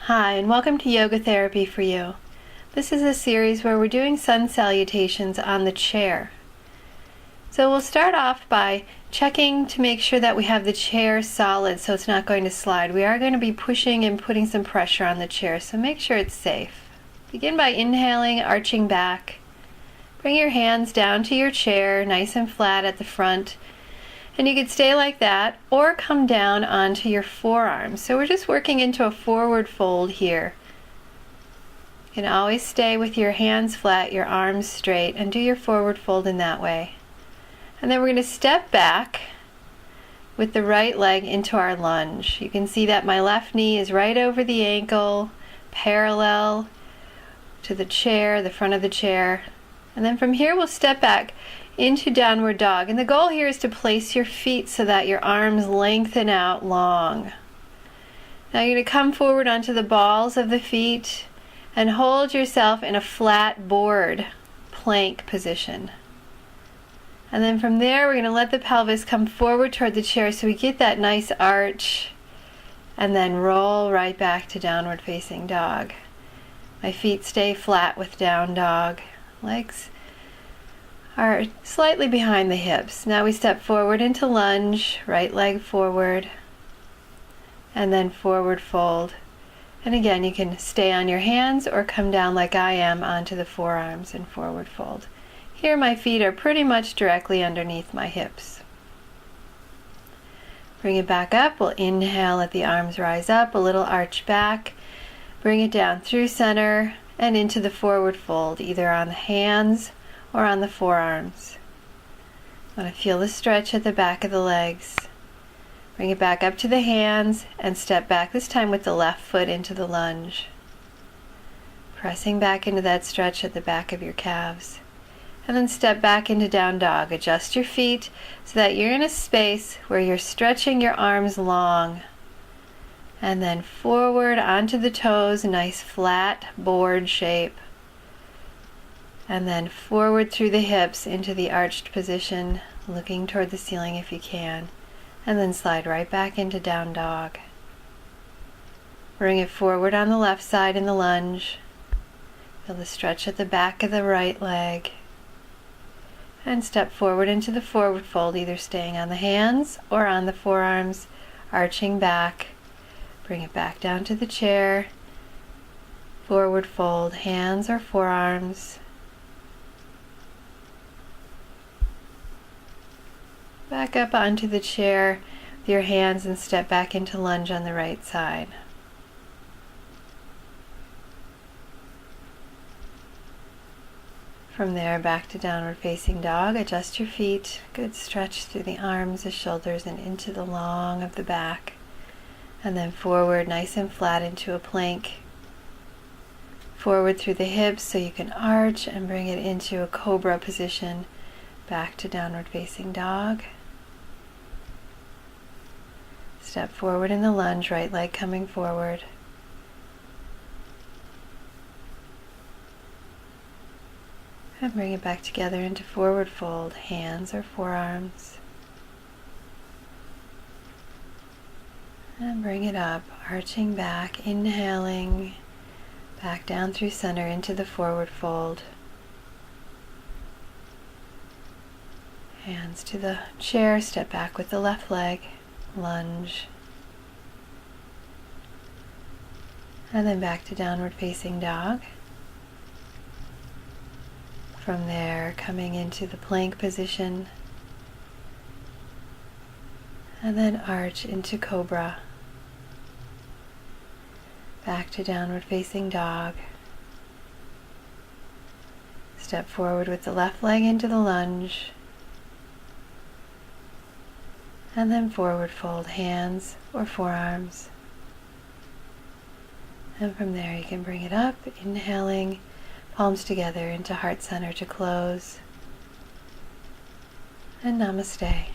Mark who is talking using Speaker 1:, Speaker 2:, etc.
Speaker 1: Hi, and welcome to Yoga Therapy for You. This is a series where we're doing sun salutations on the chair. So we'll start off by checking to make sure that we have the chair solid so it's not going to slide. We are going to be pushing and putting some pressure on the chair, so make sure it's safe. Begin by inhaling, arching back. Bring your hands down to your chair, nice and flat at the front. And you could stay like that or come down onto your forearms. So we're just working into a forward fold here. You can always stay with your hands flat, your arms straight, and do your forward fold in that way. And then we're going to step back with the right leg into our lunge. You can see that my left knee is right over the ankle, parallel to the chair, the front of the chair. And then from here we'll step back into downward dog. And the goal here is to place your feet so that your arms lengthen out long. Now you're going to come forward onto the balls of the feet and hold yourself in a flat board plank position. And then from there we're going to let the pelvis come forward toward the chair so we get that nice arch, and then roll right back to downward facing dog. My feet stay flat with down dog. Legs are slightly behind the hips. Now we step forward into lunge, right leg forward, and then forward fold. And again, you can stay on your hands or come down like I am onto the forearms and forward fold. Here my feet are pretty much directly underneath my hips. Bring it back up. We'll inhale, let the arms rise up, a little arch back. Bring it down through center and into the forward fold, either on the hands or on the forearms. I want to feel the stretch at the back of the legs. Bring it back up to the hands and step back, this time with the left foot into the lunge. Pressing back into that stretch at the back of your calves. And then step back into down dog. Adjust your feet so that you're in a space where you're stretching your arms long. And then forward onto the toes, nice flat board shape. And then forward through the hips into the arched position, looking toward the ceiling if you can. And then slide right back into down dog. Bring it forward on the left side in the lunge. Feel the stretch at the back of the right leg. And step forward into the forward fold, either staying on the hands or on the forearms, arching back. Bring it back down to the chair. Forward fold, hands or forearms. Back up onto the chair with your hands and step back into lunge on the right side. From there, back to downward facing dog. Adjust your feet. Good stretch through the arms, the shoulders, and into the long of the back. And then forward, nice and flat into a plank. Forward through the hips so you can arch and bring it into a cobra position. Back to downward facing dog. Step forward in the lunge, right leg coming forward. And bring it back together into forward fold, hands or forearms. And bring it up, arching back, inhaling, back down through center into the forward fold. Hands to the chair, step back with the left leg, lunge. And then back to downward facing dog. From there, coming into the plank position. And then arch into cobra. Back to downward facing dog. Step forward with the left leg into the lunge. And then forward fold, hands or forearms. And from there you can bring it up, inhaling, palms together into heart center to close. And namaste.